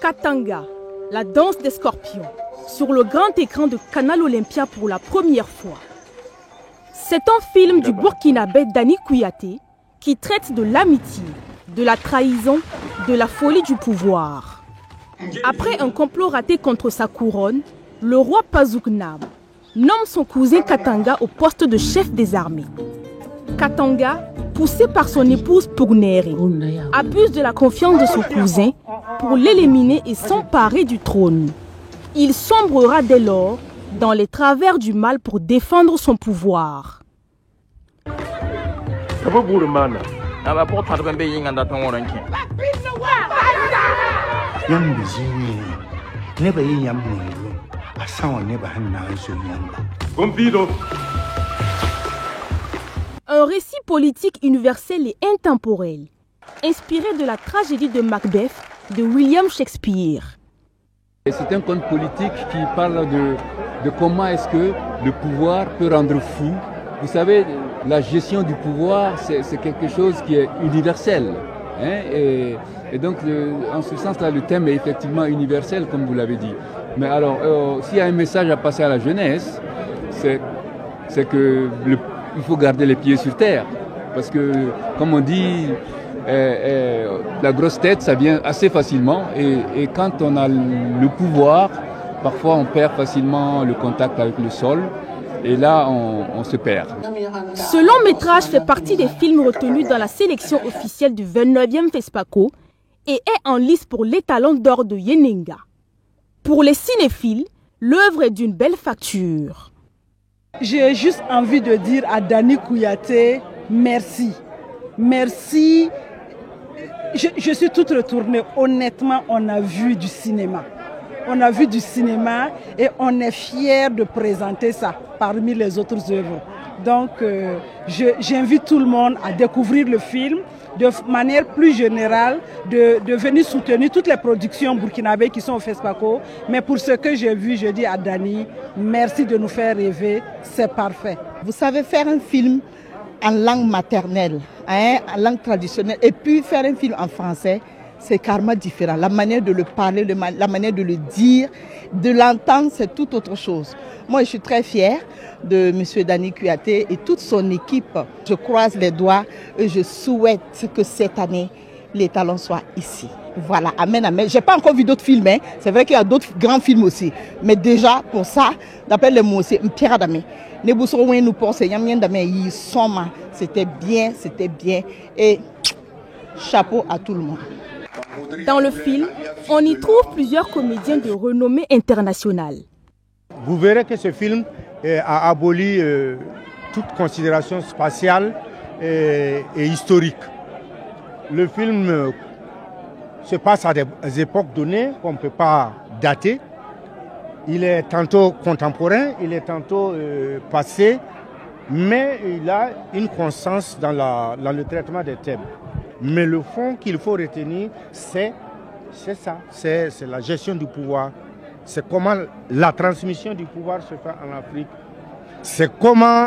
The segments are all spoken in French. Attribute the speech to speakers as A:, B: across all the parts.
A: Katanga, la danse des scorpions, sur le grand écran de Canal Olympia pour la première fois. C'est un film du Burkinabé Dani Kouyaté qui traite de l'amitié, de la trahison, de la folie du pouvoir. Après un complot raté contre sa couronne, le roi Pazouknab nomme son cousin Katanga au poste de chef des armées. Katanga, poussé par son épouse Pougneri, abuse de la confiance de son cousin pour l'éliminer et s'emparer du trône. Il sombrera dès lors dans les travers du mal pour défendre son pouvoir. Un récit politique universel et intemporel, inspiré de la tragédie de Macbeth de William Shakespeare.
B: C'est un conte politique qui parle de comment est-ce que le pouvoir peut rendre fou. Vous savez, la gestion du pouvoir, c'est quelque chose qui est universel. Hein, et donc, en ce sens-là, le thème est effectivement universel, comme vous l'avez dit. Mais alors, s'il y a un message à passer à la jeunesse, c'est que il faut garder les pieds sur terre. Parce que, comme on dit, la grosse tête, ça vient assez facilement. Et quand on a le pouvoir, parfois on perd facilement le contact avec le sol. Et là, on se perd.
A: Ce long métrage fait partie des films retenus dans la sélection officielle du 29e FESPACO et est en lice pour l'étalon d'or de Yenenga. Pour les cinéphiles, l'œuvre est d'une belle facture.
C: J'ai juste envie de dire à Dani Kouyaté, merci. Merci. Je suis toute retournée. Honnêtement, on a vu du cinéma. On a vu du cinéma et on est fiers de présenter ça parmi les autres œuvres. Donc, j'invite tout le monde à découvrir le film de manière plus générale, de venir soutenir toutes les productions burkinabées qui sont au FESPACO. Mais pour ce que j'ai vu, je dis à Dani, merci de nous faire rêver, c'est parfait.
D: Vous savez faire un film en langue maternelle, hein, en langue traditionnelle, et puis faire un film en français, c'est carrément différent. La manière de le parler, la manière de le dire, de l'entendre, c'est tout autre chose. Moi, je suis très fière de M. Dani Kouyaté et toute son équipe. Je croise les doigts et je souhaite que cette année, les talents soient ici. Voilà, amen, amen. Je n'ai pas encore vu d'autres films, hein. C'est vrai qu'il y a d'autres grands films aussi. Mais déjà, pour ça, d'après les mots, c'est Pierre Adamé. C'était bien. Et chapeau à tout le monde.
A: Dans le film, on y trouve plusieurs comédiens de renommée internationale.
E: Vous verrez que ce film a aboli toute considération spatiale et historique. Le film se passe à des époques données qu'on ne peut pas dater. Il est tantôt contemporain, il est tantôt passé, mais il a une constance dans le traitement des thèmes. Mais le fond qu'il faut retenir, c'est ça, c'est la gestion du pouvoir. C'est comment la transmission du pouvoir se fait en Afrique. C'est comment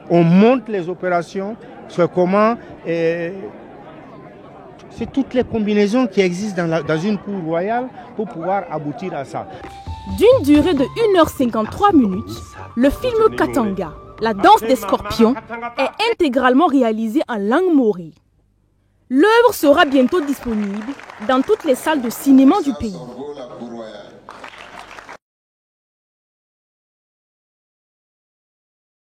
E: on monte les opérations, c'est comment... c'est toutes les combinaisons qui existent dans une cour royale pour pouvoir aboutir à ça.
A: D'une durée de 1h53 minutes, le film Katanga, la danse des scorpions, est intégralement réalisé en langue mori. L'œuvre sera bientôt disponible dans toutes les salles de cinéma du pays.